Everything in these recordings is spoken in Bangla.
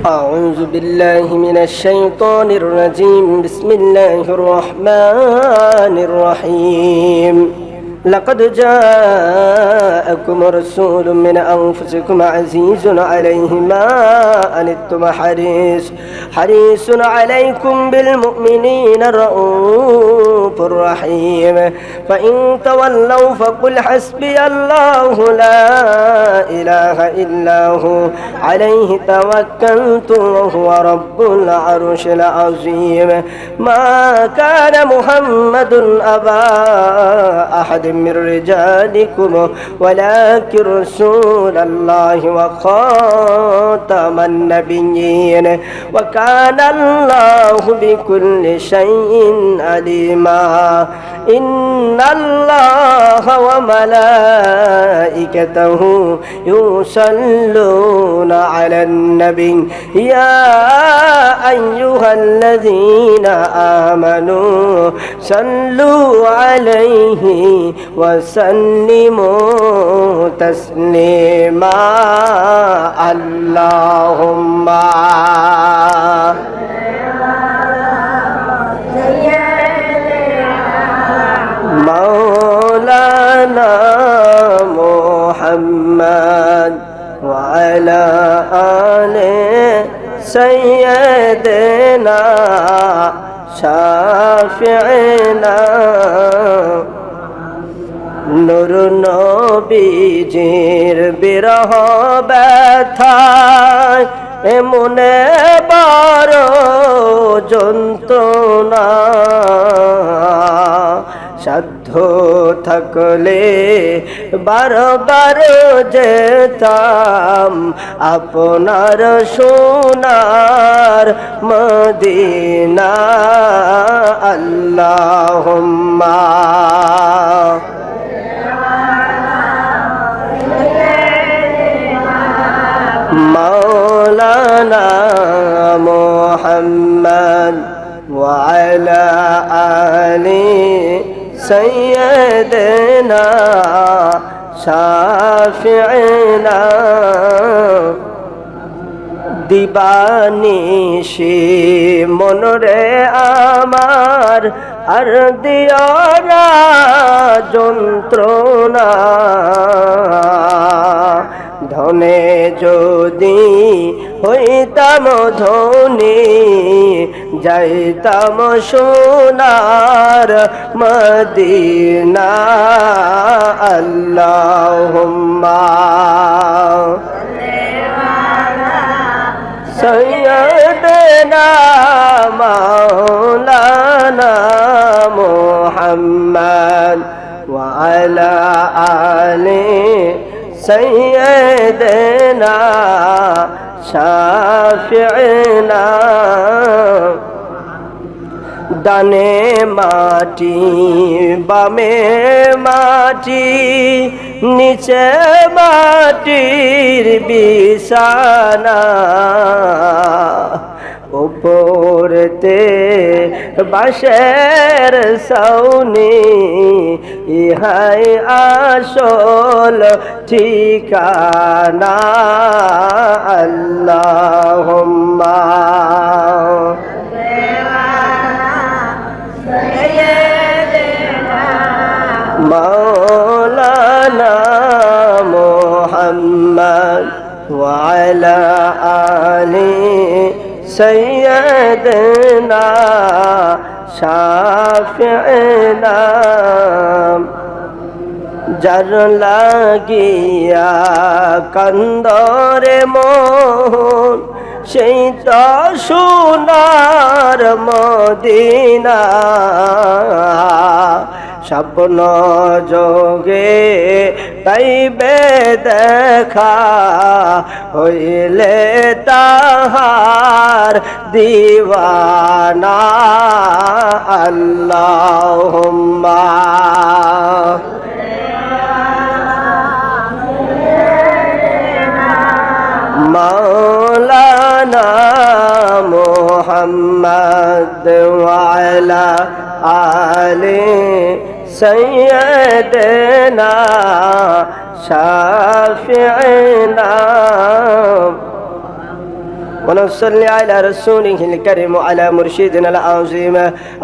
أعوذ بالله من الشيطان الرجيم بسم الله الرحمن الرحيم لقد جاءكم رسول من أنفسكم عزيز عليه ما أنتم حريص عليكم بالمؤمنين رؤوف رحيم فإن تولوا فقل حسبي الله لا إله إلا هو عليه توكلت وهو رب العرش العظيم ما كان محمد أبا أحد من رجالكم ولكن رسول الله وخاتم النبيين وكان الله بكل شيء عليما إن الله وملائكته يصلون على النبي يا أيها الذين آمنوا صلوا عليه وسلموا تسليما اللهم مولانا محمد وعلى آل سيدنا شافعنا নূর নবীজির বিরহ ব্যথায় এমনে বড় যন্ত্রণা সাধ্য থাকলে বারবার যেতাম আপনার সোনার মদিনা আল্লাহুম্মা مولانا محمد وعلى آل سيدنا شافعنا দিবানিশি মনরে আমার আর দিও না যন্ত্রণা ধনে যদি হইতাম ধনী যাইতাম সোনার মদিনা আল্লাহুম্মা سيدنا مولانا محمد وعلى آل سيدنا شافعنا ডানে মাটি বামে মাটি নিচে মাটির বিছানা উপরতে বাঁশের ছাউনি ইহাই আসল ঠিকানা আল্লাহুম্মা مولانا محمد وعلى آل سيدنا شافعنا যার লাগিয়া কান্দরে মন সেই তো সোনার মদিনা স্বপ্ন যোগে পাইবে দেখা হইলে তাহার দিওয়ানা আল্লাহুম্মা مولانا محمد وعلى آل سيدنا شافعنا ونصلي على رسوله الكريم وعلى مرشدنا العظيم.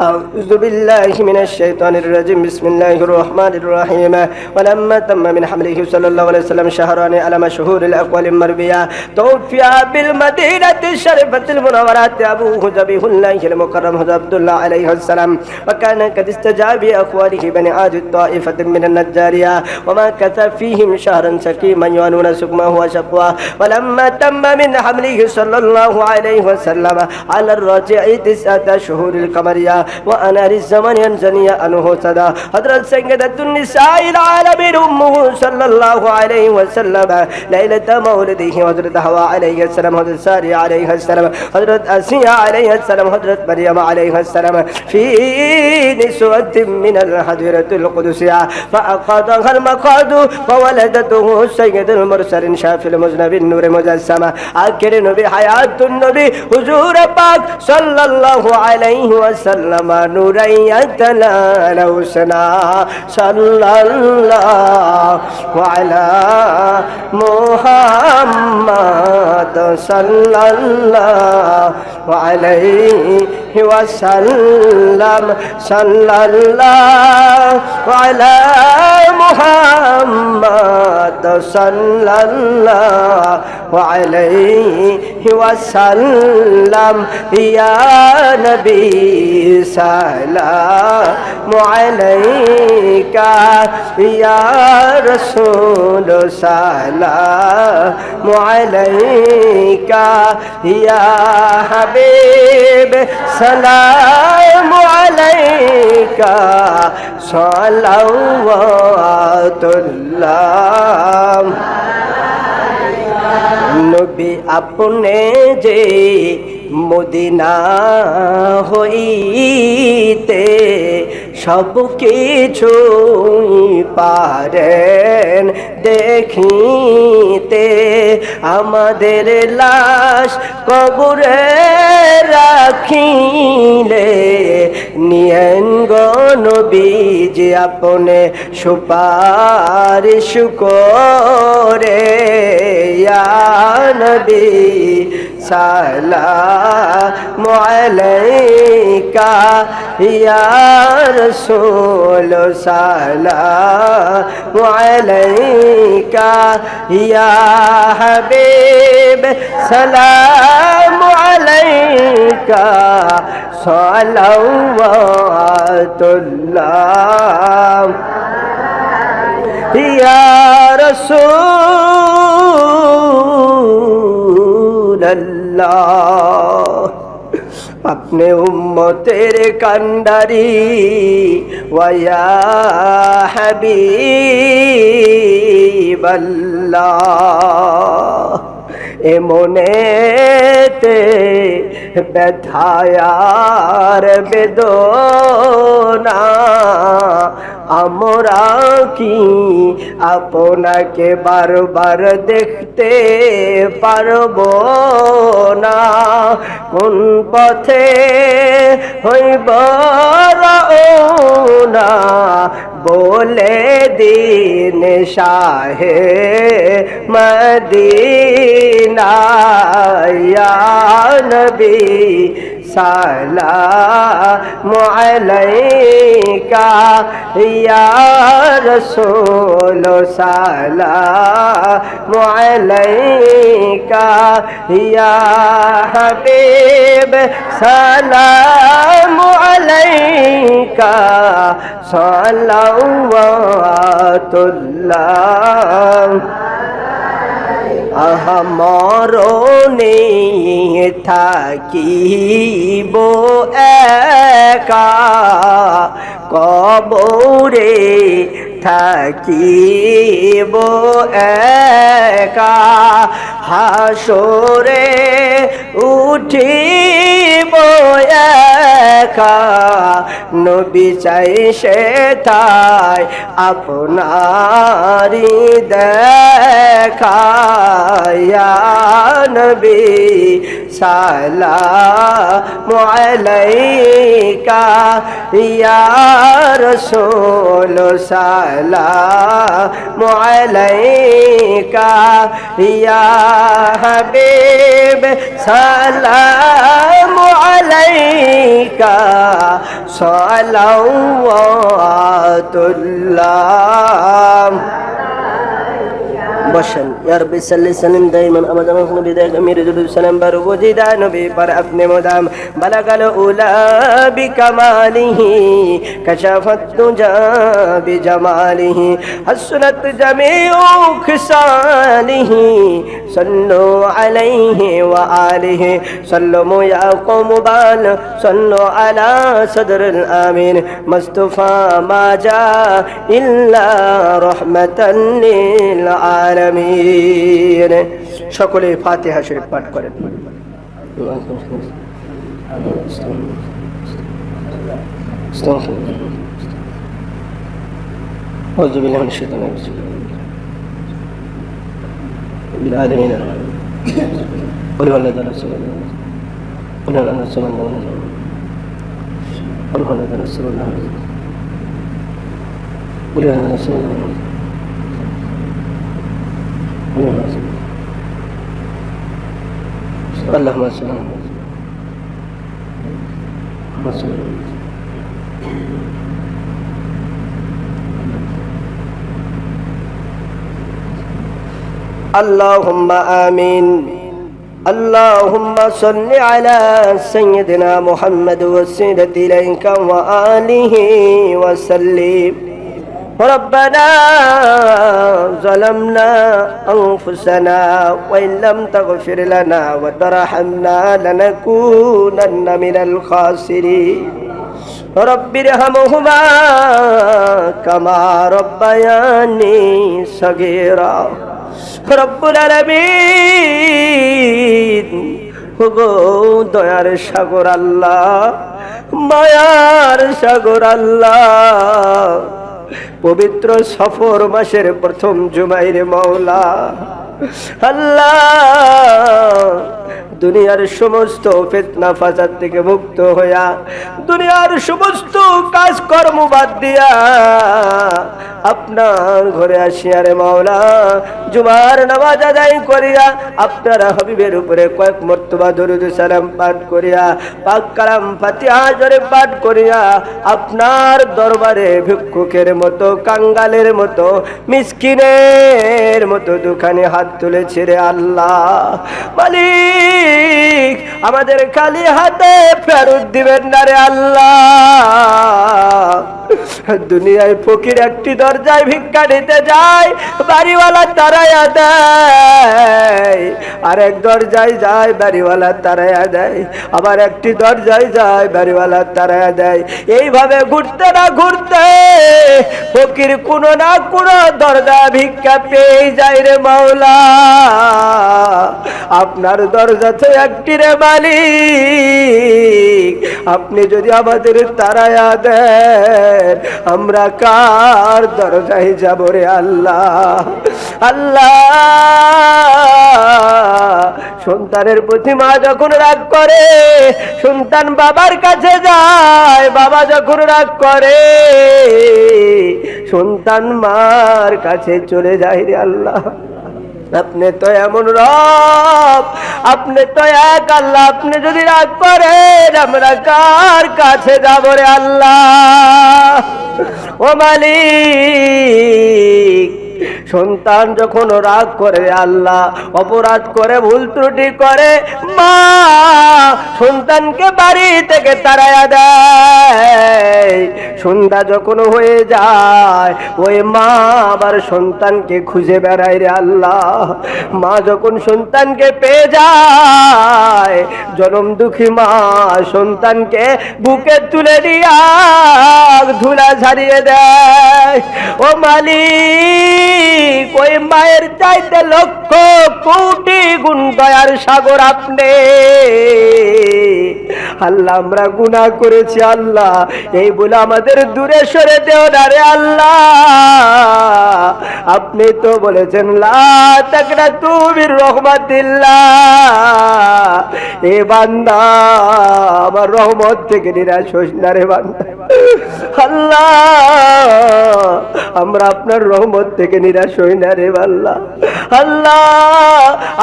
أعوذ بالله من الشيطان الرجيم. بسم الله الرحمن الرحيم. ولما تم من حمله صلى الله عليه وسلم شهران على مشهور الأقوال المربية توفي بالمدينة الشريفة المنورة أبوه ذبيح الله المكرم عبد الله عليه السلام، وكان قد استجاب بأقواله بني عاد الطائفة من النجارية، وما كثر فيهم شهرا سكيما يعنون سقمه وشقواه. ولما تم من حمله صلى الله عليه وسلم على الرجع 9 شهور القمرية وأنار الزمن ينزني أنه صدى حضرت سيدة النساء العالمين أمه صلى الله عليه وسلم ليلة مولده حضرت حواء عليه السلام، حضرت ساري عليه السلام، حضرت أسيا عليه السلام، حضرت مريم عليه السلام في نسوة من الحضيرة القدسية فأقاضها المقاد فولدته سيد المرسل شافي المذنب النور مجسمة آخر نبي حياة النبي حضور پاک صلى الله عليه وسلم نورا يتلال حسنا صلى الله على محمد صلى الله عليه وسلم صلى الله على محمد صلى الله عليه وسلم يا نبي سلام عليك يا رسول سلام عليك يا حبيب سلام عليك صلوات الله নবী আপনে যে মদিনা হইতে সব কিছু পারেন দেখিতে, আমাদের লাশ কবরে রাখিলে নিয়েন গো নবীজি আপনে সুপারিশ করে ইয়া নবী সালামু আলাইকা ইয়া রাসূল সালামু আলাইকা ইয়া হাবিব সালামু আলাইকা সালাওয়াতুল্লাহ ইয়া রাসূলুল্লাহ। अपने उम्मतेर कांडारी वया हबीबल्लाह এমনেতে ব্যথায়ার বেদনা আমরা কি আপনাকে বারবার দেখতে পারবো না, কোন পথে হইব রওনা বলে দিন শাহে মদিনা ইয়া নবী সালামু আলাইকা ইয়া রাসূল সালামু আলাইকা ইয়া হাবিব সালামু আলাইকা সালাওয়াতুল্লাহ। মরণে থাকিব একা কবরে থাকিব একা হাসরে উঠিব একা নবী চাই সেথায় আপনারি দেখা ইয়া নবী সালামু আলাইকা ইয়া রাসূল সালামু আলাইকা ইয়া হাবিব সালামু আলাইকা সালাওয়াতুল্লাহ বসেন ইয়া রাব্বি সাল্লি সাল্লিম দাইমান আবাদান আলা নবিয়িকা মিরজুল সালাম বারুজিদা নবী पर अपने मुदाम बलगल उला बिकमालिही कशफत तुजा बिजमालिही हसनत जमीउ खिसालिही सल्लु अलैहि व आलिहि सल्लमु या कौम बाल सल्लु अला सदरुल आमीन मुस्तफा मा जा इल्ला रहमतन लिल आलमीन সকলে ফাতিহা শরীফ পাঠ করেন أعوذ بالله من الشيطان الرجيم بالعالمين قل هو الذي نزل قل هو الذي نزل قل هو الذي نزل قل هو الذي نزل اللهم صل على محمد اللهم آمين اللهم صل على سيدنا محمد والسيدة إليك وآله وسلم ربنا ظلمنا أنفسنا وإن لم تغفر لنا وترحمنا لنكونن من الخاسرين رب ارحمهما كما ربياني صغيرا رب العالمين গো দয়ার সাগর আল্লাহ মায়ার সাগর আল্লাহ পবিত্র সফর মাসের প্রথম জুমাইর মাওলা আল্লাহ দুনিয়ার সমস্ত ফিতনা ফাসাদ থেকে মুক্ত হইয়া দুনিয়ার সমস্ত কাজকর্ম বাদ দিয়া আপনার ঘরে আসিয়া রে মাওলা জুমার নামাজ আদায় করিয়া আপনার হাবিবের উপরে কয়েক মর্তবা দরুদ সালাম পাঠ করিয়া পাক কালাম ফাতিহা শরীফ পাঠ করিয়া আপনার দরবারে ভিক্ষুকের মতো কাঙ্গালের মতো মিসকিনের মতো দুখানে হাত তুলেছে রে আল্লাহ মালিক আমাদের খালি হাতে ফেরত দিবেন না রে আল্লাহ দুনিয়ায় ফকির একটি দরজায় ভিক্ষা নিতে যায় বাড়িওয়ালা তারায়া দেয় আর এক দরজায় যায় বাড়িওয়ালা তারায়া দেয় আবার একটি দরজায় যায় বাড়িওয়ালা তারায়া দেয় এইভাবে ঘুরতে না ঘুরতে ফকির কোনো না কোনো দরজা ভিক্ষা পেয়ে যায় রে মাওলা আপনার দরজা তো একটি রে মালিক আপনি যদি আমাদের তারায়া দেন আমরা কার দরজায় যাব রে আল্লাহ আল্লাহ সন্তানের প্রতি মা যখন রাগ করে সন্তান বাবার কাছে যায় বাবা যখন রাগ করে সন্তান মার কাছে চলে যায় রে আল্লাহ আপনি তো এমন রব আপনি তো এক আল্লাহ আপনি যদি রাগ করেন আমরা কার কাছে যাব রে আল্লাহ ও মালিক সন্তান যখন রাগ করে আল্লাহ অপরাধ করে ভুল ত্রুটি করে মা সন্তানকে বাড়ি থেকে তাড়ায়া দেয় সন্ধ্যা যখন হয়ে যায় ওই মা আবার সন্তানকে খুঁজে বেড়ায় রে আল্লাহ মা যখন সন্তানকে পেয়ে যায় জনম দুঃখী মা সন্তানকে বুকে তুলে দিয়া ধুলা ঝাড়িয়ে দেয় ও মালিক ওই মায়ের চাইতে লক্ষ কোটি গুণ দয়ার সাগর আপনি আল্লাহ আমরা গুনাহ করেছি আল্লাহ, এই বলে আমাদের দূরে সরে দেও না রে আল্লাহ। আপনি তো বলেছেন লা তাকনাতু মির রাহমাতিল্লাহ, এ বান্দা আমার রহমত থেকে নিরাশ হোস না রে বান্দা। আল্লাহ আমরা আপনার রহমত থেকে নিরাশ হই না রে আল্লাহ। আল্লাহ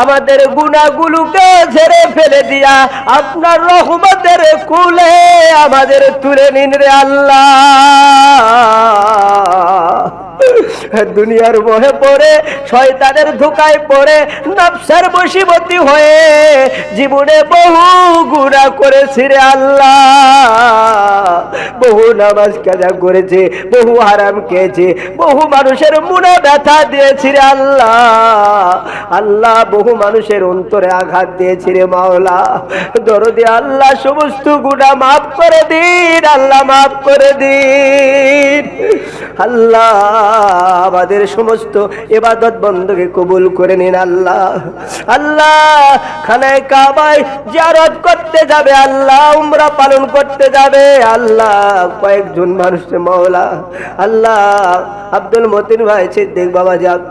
আমাদের গুনাহগুলোকে ঝেড়ে ফেলে দিয়া আপনার রহমতের কুলে আমাদের তুলে নিন রে আল্লাহ। দুনিয়ার মোহে পড়ে, শয়তানের ধোঁকায় পড়ে, নফসের বশীবতী হয়ে জীবনে বহু গুনাহ করেছি রে আল্লাহ। বহু নামাজ কাজা করেছে, বহু হারাম খেয়েছে, বহু মানুষের মনে ব্যথা দিয়েছি রে আল্লাহ। আল্লাহ বহু মানুষের অন্তরে আঘাত দিয়েছি রে মাওলা। দরদি আল্লাহ সমস্ত গুনাহ মাফ করে দিন আল্লাহ, মাফ করে দিন আল্লাহ। আমাদের সমস্ত ইবাদত বندگی কবুল করে নিন আল্লাহ। আল্লাহ খানায়ে কাবায় জিয়ারত করতে যাবে আল্লাহ, উমরা পালন করতে যাবে আল্লাহ কয়েকজন মানুষ মাওলা। আল্লাহ আব্দুল মতিন ভাই, সিদ্দিক বাবা যাক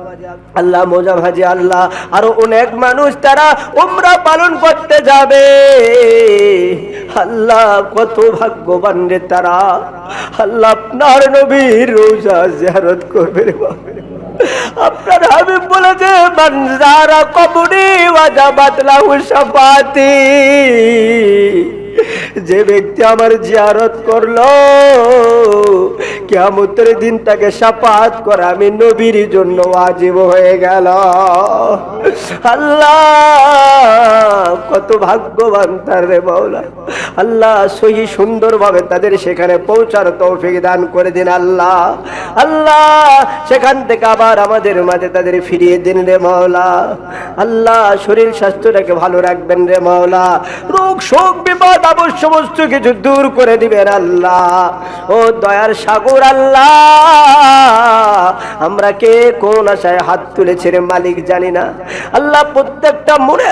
আল্লাহ, মোজাম হাজি আল্লাহ, আরো অনেক মানুষ তারা উমরা পালন করতে যাবে আল্লাহ। কত ভাগ্যবান রে তারা আল্লাহ, আপনার নবীর রোজা জিয়ারত করবে রে বাবা। আপনার হাবিব বলেছে মান যারা কবরি ওয়াজাবাত লাহু শাফাতি, যে ব্যক্তি আমার জিয়ারত করলো কিয়ামতের দিন তাকে শাফাত করা আমি নবীর জন্য ওয়াজিব হয়ে গেল। আল্লাহ কত ভাগ্যবান তার রে মাওলা। আল্লাহ সহি সুন্দরভাবে তাদের সেখানে পৌঁছার তৌফিক দান করে দিন আল্লাহ। আল্লাহ সেখান থেকে আবার আমাদের মাঝে তাদের ফিরিয়ে দিন রে মাওলা। আল্লাহ শরীর স্বাস্থ্যটাকে ভালো রাখবেন রে মাওলা, রোগ শোক বিপদ আপদ সমস্ত কিছু দূর করে দিবেন আল্লাহ। ও দয়ার সাগর আল্লাহ, আমরা কে কোন আশায় হাত তুলেছে রে মালিক জানি না আল্লাহ। প্রত্যেকটা মনে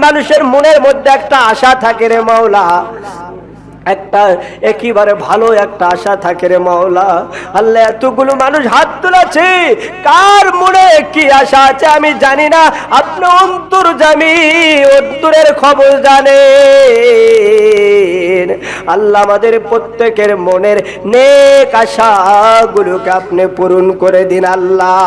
মানুষের মনের মধ্যে একটা আশা থাকে রে মাওলা, একটা একেবারে ভালো একটা আশা থাকে রে মাওলা। আল্লাহ এতগুলো মানুষ হাত তুলেছে, কার মনে কি আশা আছে আমি জানি না, আপনি অন্তর্যামী, অন্তরের খবর জানেন আল্লাহ। আমাদের প্রত্যেকের মনের নেক আশাগুলোকে আপনি পূরণ করে দিন আল্লাহ।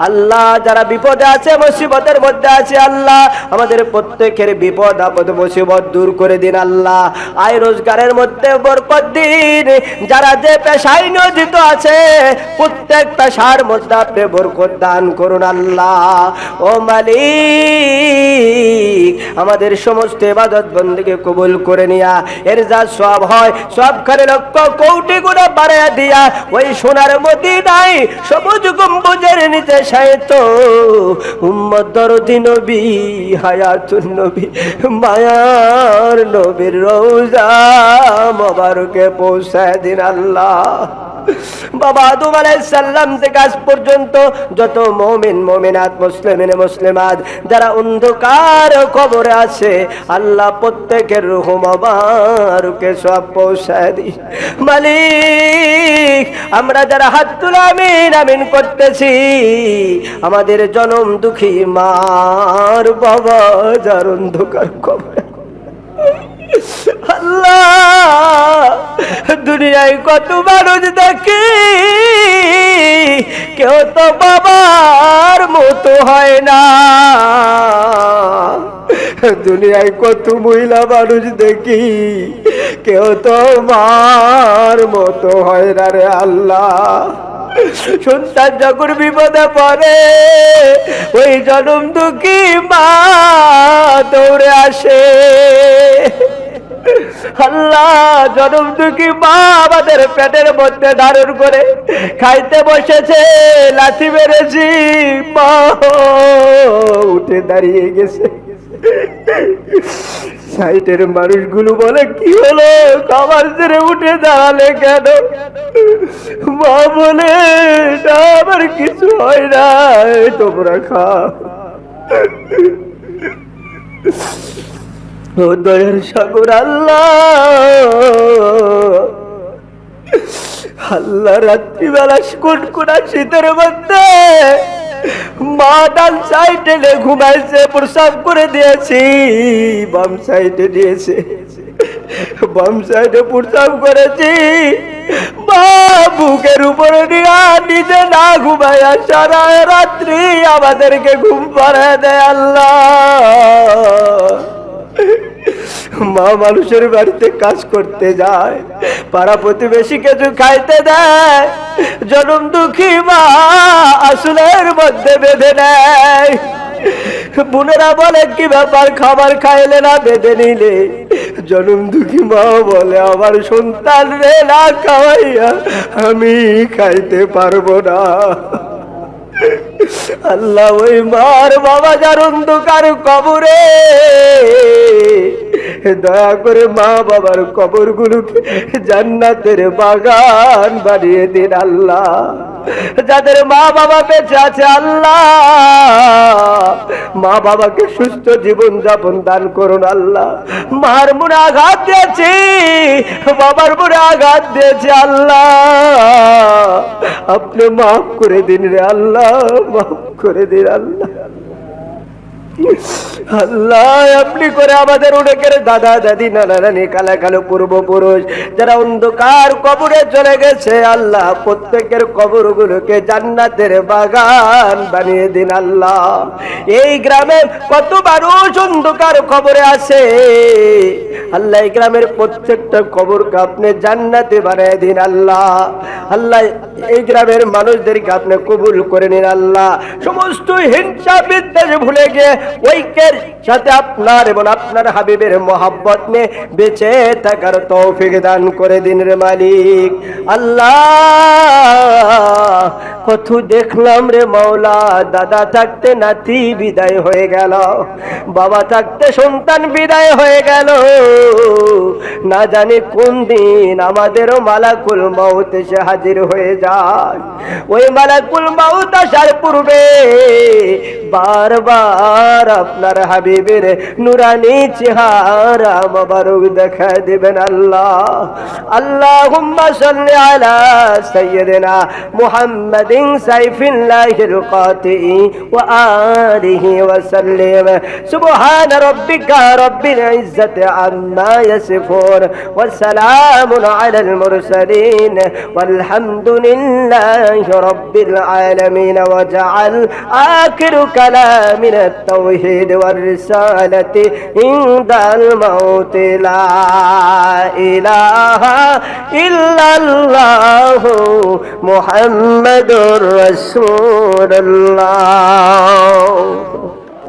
আল্লাহ যারা বিপদে আছে, মুসিবতের মধ্যে আছে আল্লাহ, আমাদের প্রত্যেকের বিপদ আপদ মুসিবত দূর করে দিন আল্লাহ। আয় রোজগারের মধ্যে বরকত দিন। যারা যে পেশায় নিয়োজিত আছে প্রত্যেক পেশার মধ্যে আপনি বরকত দান করুন আল্লাহ। ও মালিক আমাদের সমস্ত ইবাদত বندگی কবুল করে নিয়া এর যা সওয়াব হয় সবখানে লক্ষ কোটি গুণে বাড়ায়া দিয়া ওই সোনার মদিনায় সবুজ গম্বুজের নিচে শায়িত উম্মত দরদি নবী, হায়াতুন নবী, মায়ার নবীর রওজা মোবারকে পৌঁছায় দিন আল্লাহ। বাবা আদম আলাইহিস সালাম থেকে আজ পর্যন্ত যত মুমিন মুমিনাত মুসলিমিন মুসলিমাত যারা অন্ধকার কবরে আছে আল্লাহ প্রত্যেকের রূহ মোবারকে সব পৌঁছায় দি মালিক। আমরা যারা হাত তুলে আমিন আমিন করতেছি, আমাদের জনম দুঃখী মার বাবা যার অন্ধকার কবরে আল্লাহ, দুনিয়ায় কত মানুষ দেখি কেউ তো বাবার মতো হয় না। দুনিয়ায় কত মহিলা মানুষ দেখি কেউ তো মার মতো হয় না রে আল্লাহ। সন্তান যখন বিপদে পড়ে ওই জনম দুঃখী মা দৌড়ে আসে আল্লাহ। জনম দুঃখী মা আমাদের পেটের মধ্যে ধারণ করে খাইতে বসেছে, লাথি মেরেছি, মা উঠে দাঁড়িয়ে গেছে। সাইটের মানুষগুলো বলে কি হলো, খাবার ছেড়ে উঠে দাঁড়ালে কেন? মা বলে আমার কিছু হয় না, তোমরা খাও। ও দয়ার সাগর আল্লাহ, আল্লাহ রাত্রিবেলা কুটকুটা শীতের মধ্যে মা ডান সাইডে ঘুমাইছে, প্রসাব করে দিয়েছি, বাম সাইডে দিয়েছে, বাম সাইডে প্রসাব করেছি, মা বুকের উপরে নিয়ে নিজে না ঘুমাইয়া সারা রাত্রি আমাদেরকে ঘুম পাড়ায় দেয় আল্লাহ। মা মানুষের বাড়িতে কাজ করতে যায়, পাড়া প্রতিবেশী কিছু খাইতে দেয়, জনম দুঃখী মা আসলের মধ্যে বেঁধে নেয়। বোনেরা বলে কি ব্যাপার, খাবার খাইলে না বেঁধে নিলে? জনম দুঃখী মা বলে আমার সন্তান রে না খাওয়াইয়া আমি খাইতে পারবো না। আল্লাহ ওই মার বাবা যার অন্ধকার কবরে, দয়া করে মা বাবার কবর গুলোকে জান্নাতের বাগান বানিয়ে দিন আল্লাহ। যাদের মা বাবা বেঁচে আছে আল্লাহ, মা বাবাকে সুস্থ জীবন যাপন দান করুন আল্লাহ। মার মনে আঘাত দিয়েছি, বাবার মনে আঘাত দিয়েছে আল্লাহ, আপনি মাফ করে দিন রে আল্লাহ, মাফ করে দিন আল্লাহ। আল্লাহ আপনি করে আমাদের অনেকের দাদা দাদি নানা নানি কালা কালো পূর্বপুরুষ যারা অন্ধকার কবরে চলে গেছে আল্লাহ, প্রত্যেকের কবরগুলোকে জান্নাতের বাগান বানিয়ে দিন আল্লাহ। এই গ্রামে কত মানুষ অন্ধকার কবরে আছে আল্লাহ, এই গ্রামের প্রত্যেকটা কবরকে আপনি জান্নাতে বানিয়ে দিন আল্লাহ। আল্লাহ এই গ্রামের মানুষদেরকে আপনি কবুল করে নিন আল্লাহ। সমস্ত হিংসা বিদ্বেষ ভুলে গিয়ে ঐক্যের সাথে আপনার এবং আপনার হাবিবের মোহাব্বত নিয়ে বেঁচে থাকার তৌফিক দান করে দিন রে মালিক। আল্লাহ কত দেখলাম রে মাওলা, দাদা থাকতে নাতি বিদায় হয়ে গেল, বাবা থাকতে সন্তান বিদায় হয়ে গেল, না জানি কোন দিন আমাদেরও মালাকুল মউত এসে হাজির হয়ে যায়। ওই মালাকুল মউত আসার পূর্বে বারবার আপনার হাবিবের নুরানি চেহারা মোবারক দেখা দিবেন আল্লাহ। আল্লাহুম্মা সাল্লি আলা সাইয়্যিদিনা মুহাম্মাদিন সাইফিল্লাহিল কাতিই ওয়া আলিহি ওয়া সাল্লিম। সুবহান রাব্বিকা রাব্বিল ইজ্জাতি আম্মা ইয়াসিফুন ওয়া সালামুন আলাল মুরসালিন ওয়ালহামদুলিল্লাহি রাব্বিল আলামিন। ওয়া জাআল আখিরু কালামিনা التوحيد والرسالة عند الموت لا إله إلا الله محمد رسول الله.